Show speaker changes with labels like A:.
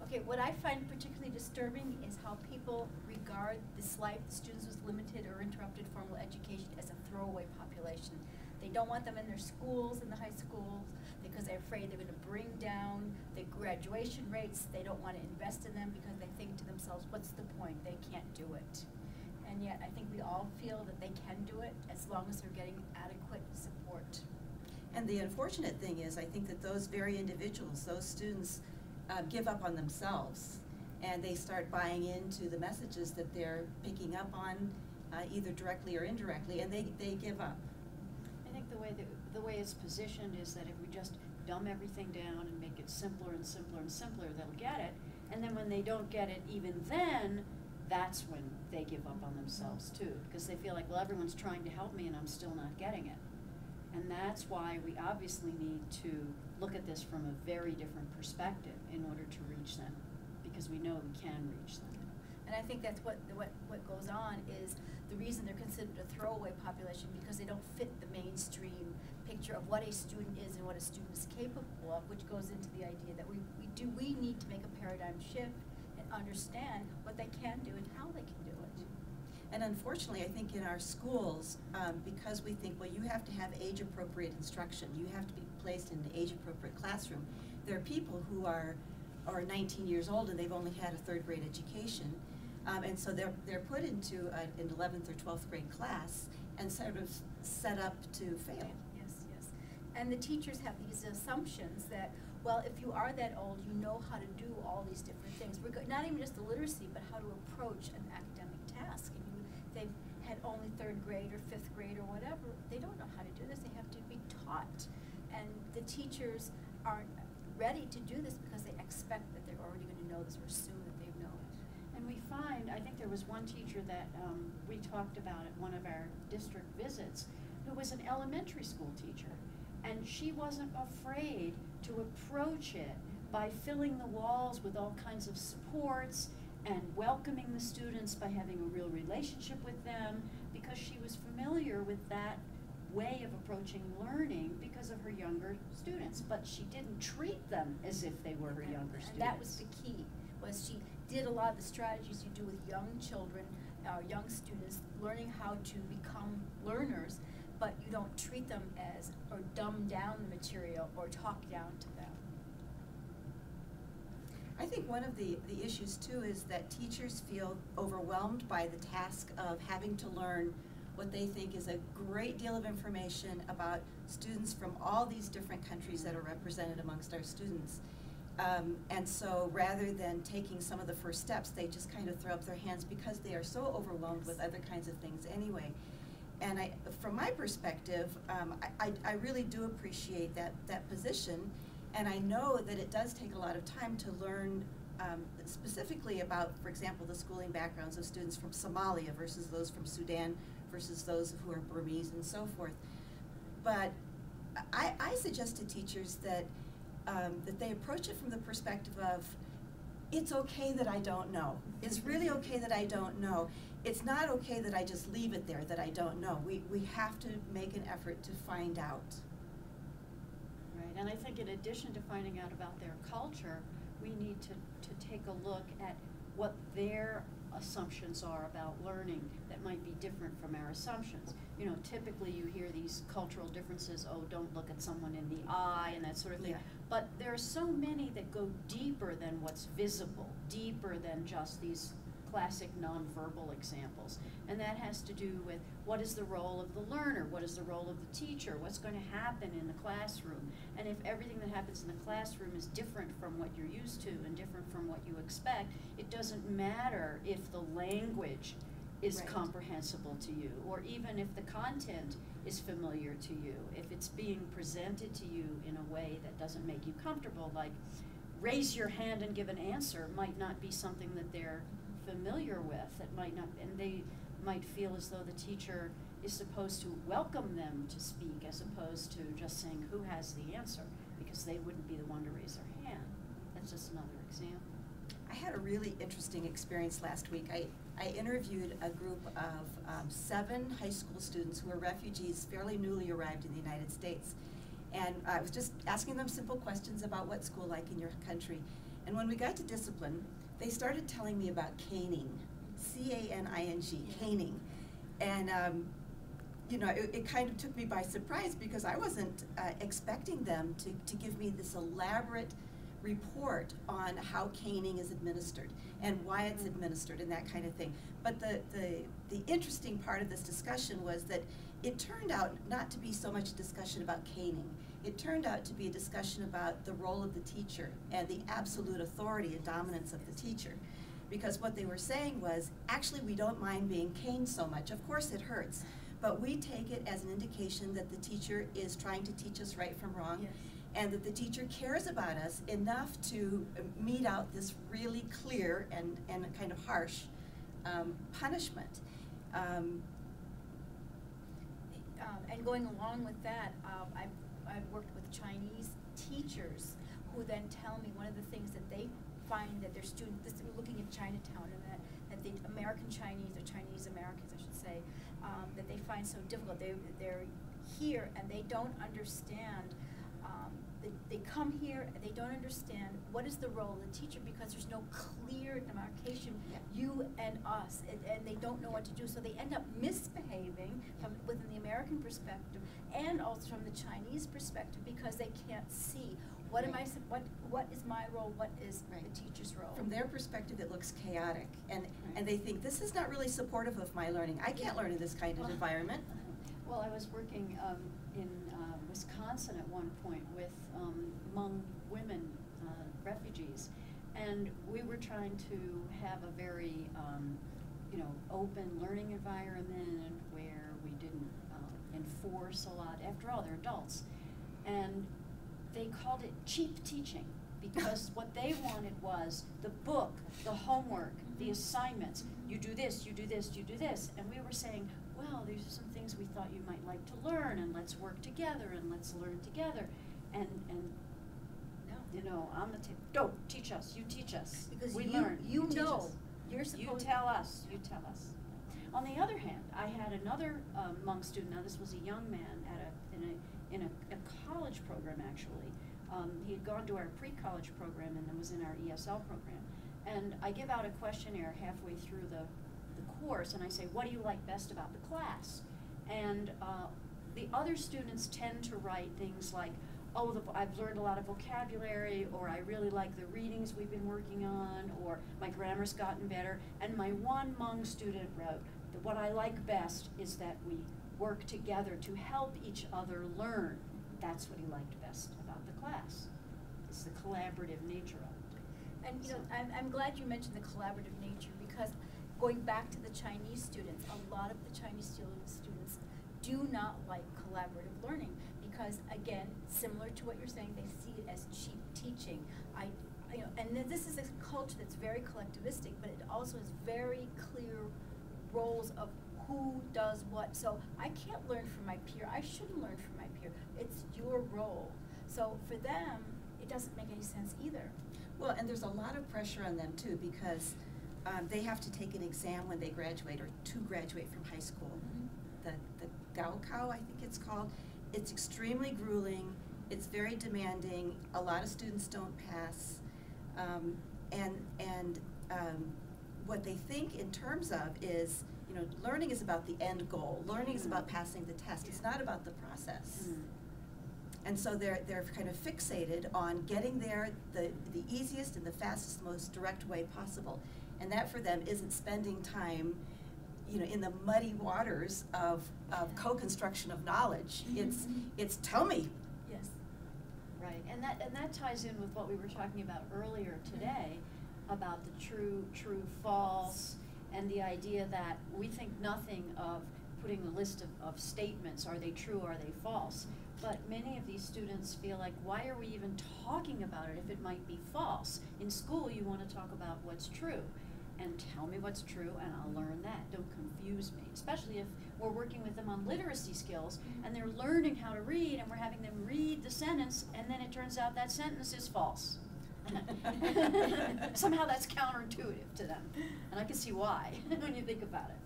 A: Okay, what I find particularly disturbing is how people regard the SLIFE, the Students with Limited or Interrupted Formal Education, as a throwaway population. They don't want them in their schools, in the high schools, because they're afraid they're going to bring down the graduation rates. They don't want to invest in them because they think to themselves, what's the point? They can't do it. And yet I think we all feel that they can do it as long as they're getting adequate support.
B: And the unfortunate thing is, I think that those very individuals, those students, give up on themselves, and they start buying into the messages that they're picking up on, either directly or indirectly, and they give up.
C: I think the way it's positioned is that if we just dumb everything down and make it simpler and simpler and simpler, they'll get it. And then when they don't get it, even then, that's when they give up on themselves too, because they feel like, well, everyone's trying to help me and I'm still not getting it. And that's why we obviously need to look at this from a very different perspective in order to reach them, because we know we can reach them.
A: And I think that's what goes on is the reason they're considered a throwaway population, because they don't fit the mainstream picture of what a student is and what a student is capable of, which goes into the idea that we need to make a paradigm shift and understand what they can do and how they can do it.
B: And unfortunately, I think in our schools, because we think, well, you have to have age-appropriate instruction, you have to be placed in an age-appropriate classroom, there are people who are 19 years old and they've only had a third-grade education, and so they're put into an 11th or 12th grade class and sort of set up to fail.
A: Yes, yes. And the teachers have these assumptions that, well, if you are that old, you know how to do all these different things. Not even just the literacy, but how to approach an academic task. And they've had only third grade or fifth grade or whatever. They don't know how to do this. They have to be taught. And the teachers aren't ready to do this because they expect that they're already going to know this or assume that they know it.
C: And we find, I think there was one teacher that we talked about at one of our district visits who was an elementary school teacher. And she wasn't afraid to approach it by filling the walls with all kinds of supports and welcoming the students by having a real relationship with them, because she was familiar with that way of approaching learning because of her younger students. But she didn't treat them as if they were her younger students.
A: And that was the key, was she did a lot of the strategies you do with young children, young students, learning how to become learners, but you don't treat them as, or dumb down the material, or talk down to them.
B: I think one of the issues too is that teachers feel overwhelmed by the task of having to learn what they think is a great deal of information about students from all these different countries that are represented amongst our students. And so rather than taking some of the first steps, they just kind of throw up their hands because they are so overwhelmed with other kinds of things anyway. And from my perspective, I really do appreciate that position, and I know that it does take a lot of time to learn specifically about, for example, the schooling backgrounds of students from Somalia versus those from Sudan versus those who are Burmese and so forth. But I suggest to teachers that they approach it from the perspective of, it's okay that I don't know. It's really okay that I don't know. It's not okay that I just leave it there, that I don't know. We have to make an effort to find out.
C: Right, and I think in addition to finding out about their culture, we need to take a look at what their assumptions are about learning that might be different from our assumptions. You know, typically you hear these cultural differences, oh, don't look at someone in the eye and that sort of thing. Yeah. But there are so many that go deeper than what's visible, deeper than just these classic nonverbal examples. And that has to do with what is the role of the learner, what is the role of the teacher, what's going to happen in the classroom. And if everything that happens in the classroom is different from what you're used to and different from what you expect, it doesn't matter if the language is comprehensible to you, or even if the content is familiar to you. If it's being presented to you in a way that doesn't make you comfortable, like raise your hand and give an answer might not be something that they're familiar with. It might not, and they might feel as though the teacher is supposed to welcome them to speak as opposed to just saying who has the answer, because they wouldn't be the one to raise their hand. That's just another example.
B: I had a really interesting experience last week. I interviewed a group of 7 high school students who were refugees, fairly newly arrived in the United States. And I was just asking them simple questions about what's school like in your country. And when we got to discipline, they started telling me about caning, C-A-N-I-N-G, caning. And you know, it kind of took me by surprise because I wasn't expecting them to give me this elaborate report on how caning is administered and why it's administered and that kind of thing. But the interesting part of this discussion was that it turned out not to be so much a discussion about caning. It turned out to be a discussion about the role of the teacher and the absolute authority and dominance of the teacher. Because what they were saying was, actually we don't mind being caned so much. Of course it hurts, but we take it as an indication that the teacher is trying to teach us right from wrong. Yes. And that the teacher cares about us enough to mete out this really clear and kind of harsh punishment.
A: And going along with that, I've worked with Chinese teachers who then tell me one of the things that they find that their students, this, looking at Chinatown, and that the American Chinese, or Chinese Americans I should say, that they find so difficult. They're here and they don't understand. They come here and they don't understand what is the role of the teacher because there's no clear demarcation, you and us, and they don't know what to do. So they end up misbehaving from within the American perspective and also from the Chinese perspective because they can't see what am I, what is my role, what is the teacher's role.
B: From their perspective, it looks chaotic, and they think this is not really supportive of my learning. I can't learn in this kind of environment.
C: Well, I was working in Wisconsin at one point with Hmong women refugees, and we were trying to have a very you know, open learning environment where we didn't enforce a lot. After all, they're adults, and they called it cheap teaching because what they wanted was the book, the homework, the assignments. You do this, you do this, you do this, and we were saying, well, these are some things we thought you might like to learn, and let's work together, and let's learn together. And no, you know, on the table, go, teach us, you teach us.
A: Because
C: we learn,
A: you know,
C: us.
A: You're supposed
C: you tell us, you tell us. On the other hand, I had another Hmong student, now this was a young man in a college program actually. He had gone to our pre-college program and then was in our ESL program. And I give out a questionnaire halfway through the course, and I say, what do you like best about the class? And the other students tend to write things like, oh, I've learned a lot of vocabulary, or I really like the readings we've been working on, or my grammar's gotten better. And my one Hmong student wrote that what I like best is that we work together to help each other learn. That's what he liked best about the class. It's the collaborative nature of it.
A: And you know, I'm glad you mentioned the collaborative nature because going back to the Chinese students, a lot of the Chinese students do not like collaborative learning because, again, similar to what you're saying, they see it as cheap teaching. You know, and this is a culture that's very collectivistic, but it also has very clear roles of who does what. So I can't learn from my peer. I shouldn't learn from my peer. It's your role. So for them, it doesn't make any sense either.
B: Well, and there's a lot of pressure on them too because they have to take an exam when they graduate or to graduate from high school. The Gaokao, I think it's called. It's extremely grueling. It's very demanding. A lot of students don't pass. What they think in terms of is, you know, learning is about the end goal. Learning is about passing the test. It's not about the process. And so they're kind of fixated on getting there the easiest and the fastest, most direct way possible. And that for them isn't spending time, you know, in the muddy waters of co-construction of knowledge. It's tell me.
A: Yes.
C: Right, and that ties in with what we were talking about earlier today about the true, false, and the idea that we think nothing of putting a list of statements, are they true, are they false? But many of these students feel like, why are we even talking about it if it might be false? In school, you want to talk about what's true. And tell me what's true, and I'll learn that. Don't confuse me. Especially if we're working with them on literacy skills, and they're learning how to read, and we're having them read the sentence, and then it turns out that sentence is false. Somehow that's counterintuitive to them. And I can see why, when you think about it.